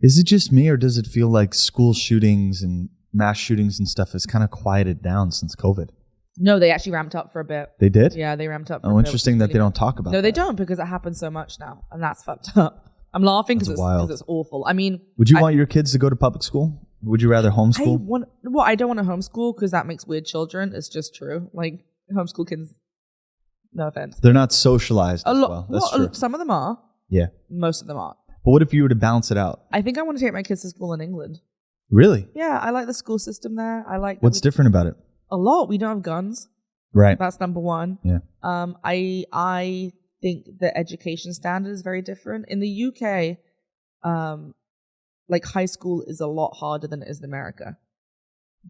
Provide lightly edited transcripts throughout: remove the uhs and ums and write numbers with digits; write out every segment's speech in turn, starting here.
Is it just me, or does it feel like school shootings and mass shootings and stuff has kind of quieted down since COVID? No, they actually ramped up for a bit. They did? Yeah, they ramped up for a Oh, bit. interesting that they don't talk about that. No, they don't, because it happens so much now, and that's fucked up. I'm laughing because it's awful. I mean... Would you want your kids to go to public school? Would you rather homeschool? I don't want to homeschool because that makes weird children. It's just true. Like, homeschool kids, no offense. They're not socialized as well. That's true. Some of them are. Yeah. Most of them aren't. But what if you were to balance it out? I think I want to take my kids to school in England. Really? Yeah, I like the school system there. I like... What's different about it? A lot. We don't have guns. Right. That's number one. Yeah. I think the education standard is very different. In the UK, like high school is a lot harder than it is in America.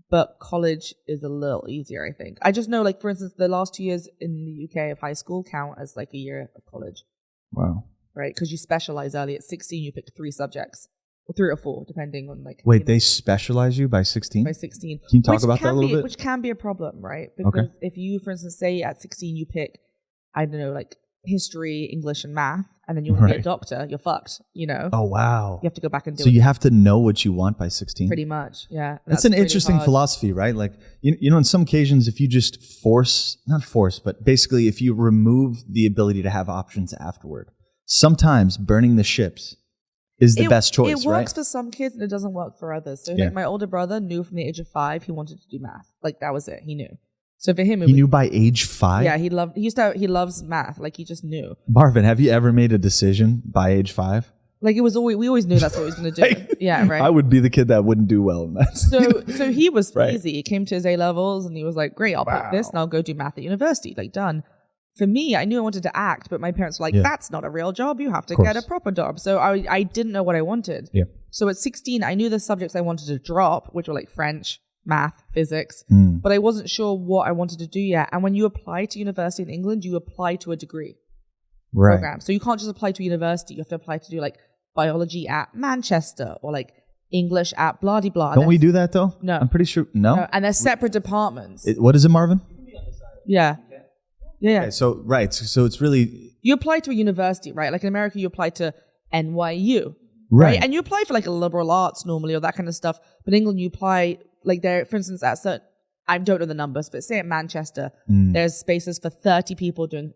But college is a little easier, I think. I just know, like, for instance, the last 2 years in the UK of high school count as like a year of college. Wow. Right? Because you specialize early. At 16, you pick 3 subjects. Or 3 or 4, depending on like... Wait, they specialize you by 16? By 16. Can you talk about that a little bit? Which can be a problem, right? Because if you, for instance, say at 16 you pick, I don't know, like history, English, and math, and then you want to be a doctor, you're fucked, you know? Oh, wow. You have to go back and do it. So you have to know what you want by 16? Pretty much, yeah. That's an interesting philosophy, right? Like, you know, in some occasions, if you just not force, but basically if you remove the ability to have options afterward, sometimes burning the ships is the best choice, right? It works for some kids and it doesn't work for others. So like my older brother knew from the age of 5 he wanted to do math. Like that was it. He knew. So for him, he knew by age 5? Yeah, he loves math. Like he just knew. Marvin, have you ever made a decision by age 5? Like we always knew that's what he was going to do. Like, yeah, right. I would be the kid that wouldn't do well in that. So he was easy. He came to his A levels and he was like, great, I'll pick this and I'll go do math at university. Like done. For me, I knew I wanted to act, but my parents were like, that's not a real job. You have to get a proper job. So I didn't know what I wanted. Yeah. So at 16, I knew the subjects I wanted to drop, which were like French, math, physics, but I wasn't sure what I wanted to do yet. And when you apply to university in England, you apply to a degree program. So you can't just apply to a university. You have to apply to do like biology at Manchester or like English at blah de blah. Don't we do that though? No. I'm pretty sure. No. And they're separate departments. What is it, Marvin? Yeah. Yeah. Okay, so it's really... You apply to a university, right? Like in America, you apply to NYU. Right. And you apply for like a liberal arts normally or that kind of stuff. But in England, you apply like there, for instance, at certain... I don't know the numbers, but say at Manchester, there's spaces for 30 people doing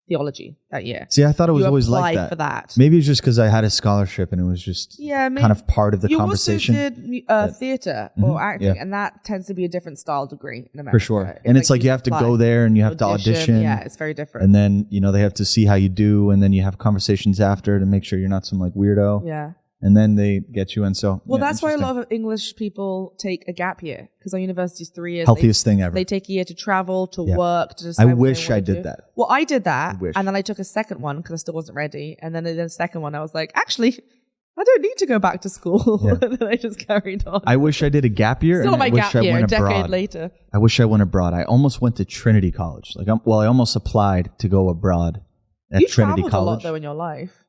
theology that year. See, I thought it was always like that. You apply for that. Maybe it's just because I had a scholarship and it was just kind of part of the conversation. You also did theater or acting, and that tends to be a different style degree in America. For sure. And it's like you have to go there and you have to audition. Yeah, it's very different. And then, you know, they have to see how you do and then you have conversations after to make sure you're not some like weirdo. Yeah. And then they get you in. So, well, that's why a lot of English people take a gap year because our university is 3 years. Healthiest thing ever. They take a year to travel, to work, to decide I wish I did that. Well, I did that. And then I took a second one because I still wasn't ready. And then the second one, I was like, actually, I don't need to go back to school. And then I just carried on. I wish I did a gap year. Still and my I wish gap I year, went a abroad. decade later. I wish I went abroad. I almost went to Trinity College. I almost applied to go abroad at Trinity College. You traveled a lot though in your life.